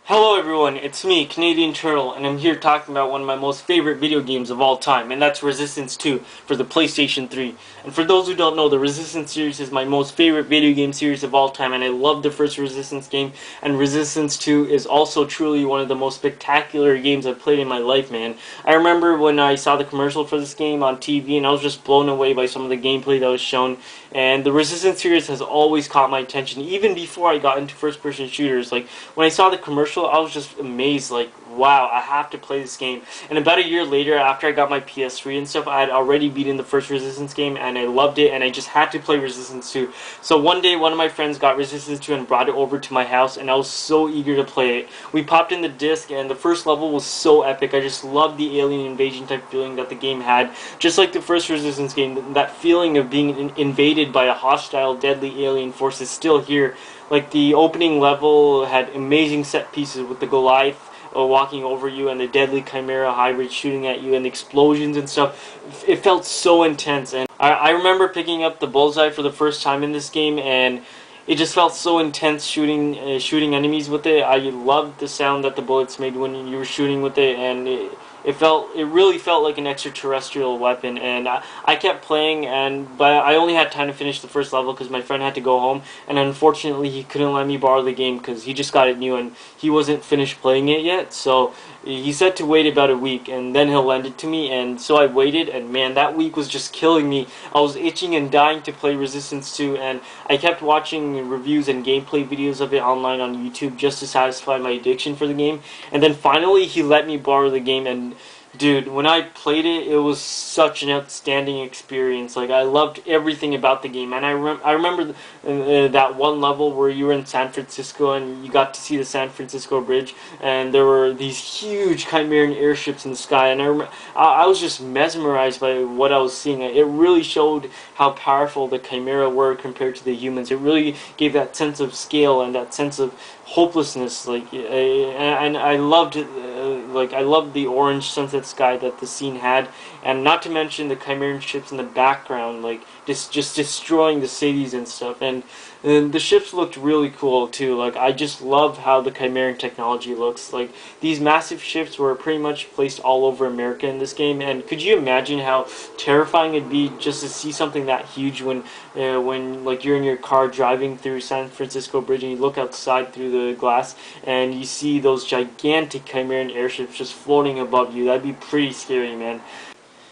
Hello everyone, it's me, CanadianTurtle, and I'm here talking about one of my most favorite video games of all time, and that's Resistance 2 for the PlayStation 3. And for those who don't know, the Resistance series is my most favorite video game series of all time, and I love the first Resistance game, and Resistance 2 is also truly one of the most spectacular games I've played in my life, man. I remember when I saw the commercial for this game on TV, and I was just blown away by some of the gameplay that was shown, and the Resistance series has always caught my attention, even before I got into first-person shooters. Like, when I saw the commercial, I was just amazed, like, wow, I have to play this game. And about a year later, after I got my PS3 and stuff, I had already beaten the first Resistance game, and I loved it, and I just had to play Resistance 2. So one day, one of my friends got Resistance 2 and brought it over to my house, and I was so eager to play it. We popped in the disc, and the first level was so epic. I just loved the alien invasion type feeling that the game had. Just like the first Resistance game, that feeling of being invaded by a hostile, deadly alien force is still here. Like, the opening level had amazing set pieces with the Goliath walking over you and the deadly Chimera hybrid shooting at you and the explosions and stuff. It felt so intense, and I remember picking up the bullseye for the first time in this game, and it just felt so intense shooting enemies with it. I loved the sound that the bullets made when you were shooting with it, and it really felt like an extraterrestrial weapon. And I kept playing, but I only had time to finish the first level because my friend had to go home, and unfortunately he couldn't let me borrow the game because he just got it new and he wasn't finished playing it yet. So he said to wait about a week and then he'll lend it to me, and so I waited, and man, that week was just killing me. I was itching and dying to play Resistance 2, and I kept watching reviews and gameplay videos of it online on YouTube just to satisfy my addiction for the game. And then finally he let me borrow the game, and dude, when I played it, it was such an outstanding experience. Like, I loved everything about the game, and I remember that one level where you were in San Francisco and you got to see the San Francisco Bridge, and there were these huge Chimeran airships in the sky, and I was just mesmerized by what I was seeing. It really showed how powerful the Chimera were compared to the humans. It really gave that sense of scale and that sense of hopelessness. Like, and I loved it. I loved the orange sunset sky that the scene had, and not to mention the Chimeran ships in the background, like just destroying the cities and stuff. And the ships looked really cool too. Like, I just love how the Chimeran technology looks. Like, these massive ships were pretty much placed all over America in this game, and could you imagine how terrifying it'd be just to see something that huge when like you're in your car driving through San Francisco Bridge and you look outside through the glass and you see those gigantic Chimeran airships just floating above you? That'd be pretty scary, man.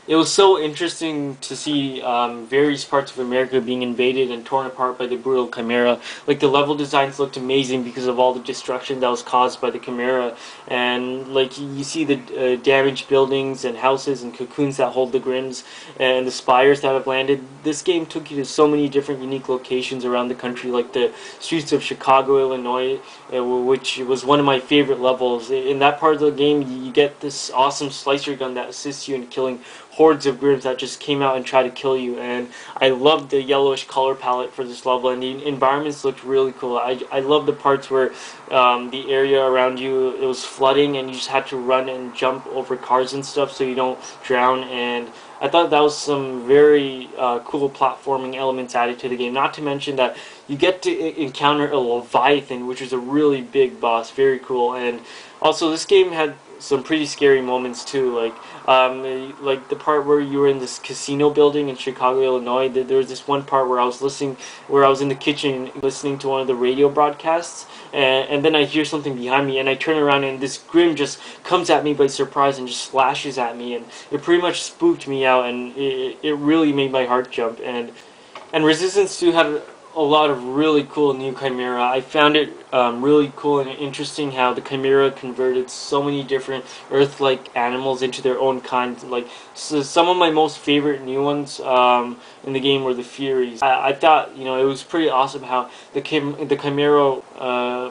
It was so interesting to see various parts of America being invaded and torn apart by the brutal Chimera. Like, the level designs looked amazing because of all the destruction that was caused by the Chimera. And, like, you see the damaged buildings and houses and cocoons that hold the Grims and the spires that have landed. This game took you to so many different unique locations around the country, like the streets of Chicago, Illinois, which was one of my favorite levels. In that part of the game, you get this awesome slicer gun that assists you in killing hordes of Grims that just came out and tried to kill you. And I loved the yellowish color palette for this level, and the environments looked really cool. I love the parts where the area around you, it was flooding and you just had to run and jump over cars and stuff so you don't drown. And I thought that was some very cool platforming elements added to the game. Not to mention that you get to encounter a Leviathan, which is a really big boss. Very cool. And also, this game had some pretty scary moments too, like the part where you were in this casino building in Chicago, Illinois. There was this one part where I was in the kitchen listening to one of the radio broadcasts, and then I hear something behind me, and I turn around, and this Grim just comes at me by surprise and just slashes at me, and it pretty much spooked me out, and it really made my heart jump. And Resistance 2 had a lot of really cool new Chimera. I found it really cool and interesting how the Chimera converted so many different Earth-like animals into their own kind. Like, so some of my most favorite new ones in the game were the Furies. I thought, it was pretty awesome how the Chimera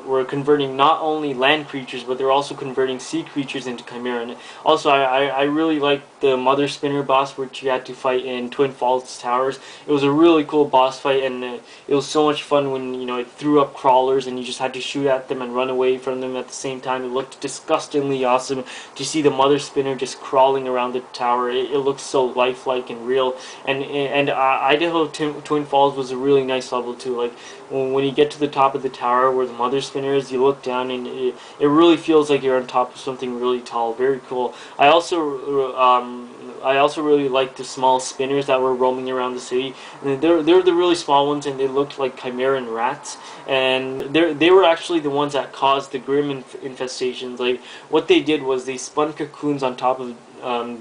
were converting not only land creatures, but they're also converting sea creatures into Chimera. And also, I really liked the Mother Spinner boss, which you had to fight in Twin Falls Towers. It was a really cool boss fight, and it was so much fun when it threw up crawlers and you just had to shoot at them and run away from them at the same time. It looked disgustingly awesome to see the Mother Spinner just crawling around the tower. It looked so lifelike and real. And Idaho Twin Falls was a really nice level too. Like, when you get to the top of the tower where the mother spinner is, you look down and it really feels like you're on top of something really tall. Very cool. I also really liked the small spinners that were roaming around the city. And they're the really small ones, and they looked like chimeran rats. And they were actually the ones that caused the grim infestations. Like, what they did was they spun cocoons on top of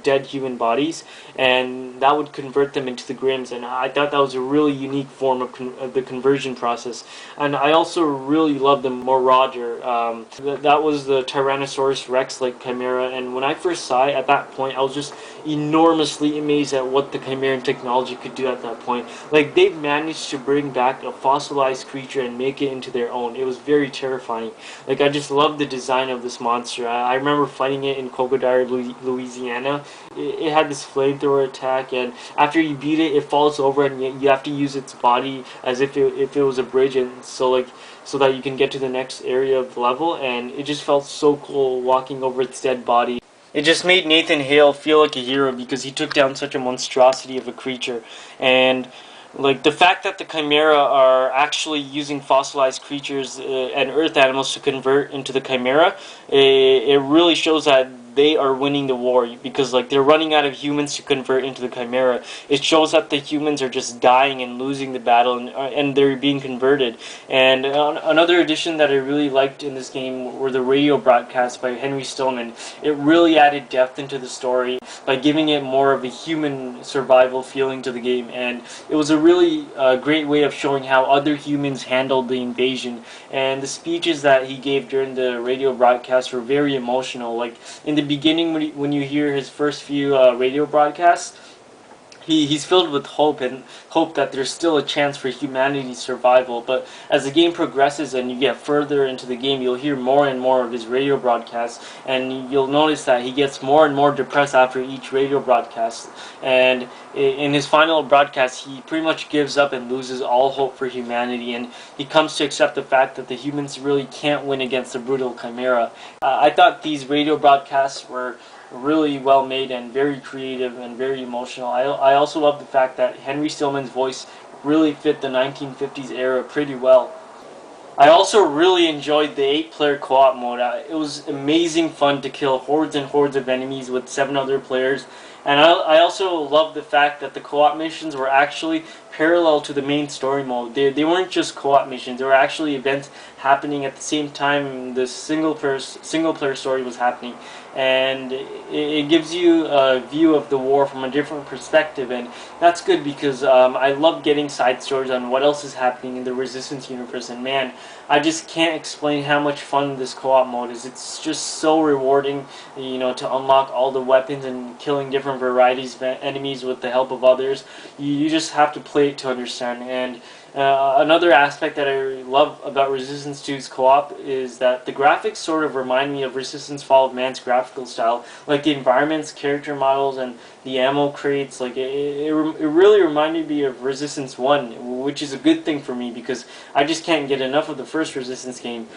dead human bodies, and that would convert them into the Grims, and I thought that was a really unique form of the conversion process. And I also really loved the Marauder. That was the Tyrannosaurus Rex-like chimera, and when I first saw it at that point, I was just enormously amazed at what the chimeran technology could do at that point. Like, they managed to bring back a fossilized creature and make it into their own. It was very terrifying. Like, I just loved the design of this monster. I remember fighting it in Crocodile, Louisiana. It had this flamethrower attack, and after you beat it, it falls over, and you have to use its body as if it was a bridge, and so that you can get to the next area of the level. And it just felt so cool walking over its dead body. It just made Nathan Hale feel like a hero because he took down such a monstrosity of a creature. And like, the fact that the Chimera are actually using fossilized creatures and earth animals to convert into the Chimera, it really shows that they are winning the war, because like, they're running out of humans to convert into the Chimera. It shows that the humans are just dying and losing the battle, and they're being converted. And another addition that I really liked in this game were the radio broadcasts by Henry Stillman. It really added depth into the story by giving it more of a human survival feeling to the game, and it was a really great way of showing how other humans handled the invasion. And the speeches that he gave during the radio broadcasts were very emotional. Like, in the beginning, when you hear his first few radio broadcasts, he's filled with hope that there's still a chance for humanity's survival. But as the game progresses and you get further into the game, you'll hear more and more of his radio broadcasts, and you'll notice that he gets more and more depressed after each radio broadcast. And in his final broadcast, he pretty much gives up and loses all hope for humanity, and he comes to accept the fact that the humans really can't win against the brutal Chimera. I thought these radio broadcasts were really well made and very creative and very emotional. I also love the fact that Henry Stillman's voice really fit the 1950s era pretty well. I also really enjoyed the 8-player co-op mode. It was amazing fun to kill hordes and hordes of enemies with 7 other players. And I also love the fact that the co-op missions were actually parallel to the main story mode. They weren't just co-op missions. There were actually events happening at the same time the single player story was happening. And it gives you a view of the war from a different perspective, and that's good because I love getting side stories on what else is happening in the Resistance universe. And man, I just can't explain how much fun this co-op mode is. It's just so rewarding, you know, to unlock all the weapons and killing different varieties of enemies with the help of others. You just have to play it to understand. And another aspect that I love about Resistance 2's co-op is that the graphics sort of remind me of Resistance Fall of Man's graphical style. Like, the environments, character models, and the ammo crates, like, it really reminded me of Resistance 1, which is a good thing for me because I just can't get enough of the first Resistance game.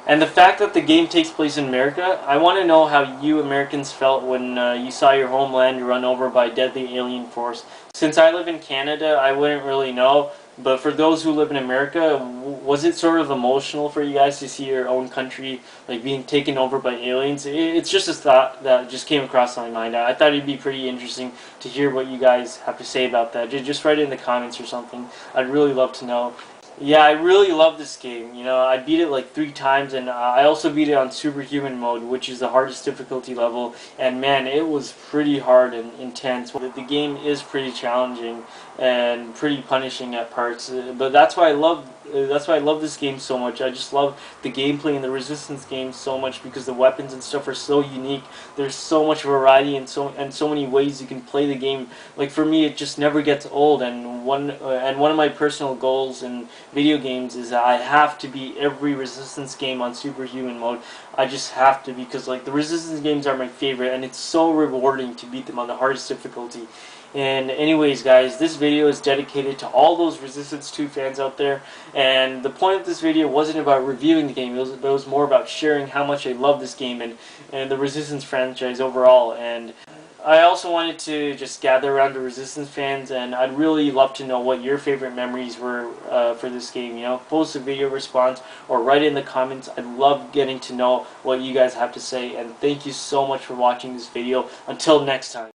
And the fact that the game takes place in America, I want to know how you Americans felt when you saw your homeland run over by a deadly alien force. Since I live in Canada, I wouldn't really know. But for those who live in America, was it sort of emotional for you guys to see your own country like being taken over by aliens? It's just a thought that just came across my mind. I thought it'd be pretty interesting to hear what you guys have to say about that. Just write it in the comments or something. I'd really love to know. Yeah, I really love this game. You know, I beat it like 3 times, and I also beat it on Superhuman mode, which is the hardest difficulty level. And man, it was pretty hard and intense. The game is pretty challenging and pretty punishing at parts, but that's why I love this game so much. I just love the gameplay in the Resistance games so much because the weapons and stuff are so unique. There's so much variety and so many ways you can play the game. Like, for me, it just never gets old. And one of my personal goals in video games is that I have to beat every Resistance game on Superhuman mode. I just have to, because like, the Resistance games are my favorite, and it's so rewarding to beat them on the hardest difficulty. And anyways, guys, this video is dedicated to all those Resistance 2 fans out there. And the point of this video wasn't about reviewing the game, it was more about sharing how much I love this game and the Resistance franchise overall. And I also wanted to just gather around the Resistance fans, and I'd really love to know what your favorite memories were for this game. You know, post a video response or write in the comments. I'd love getting to know what you guys have to say, and thank you so much for watching this video. Until next time.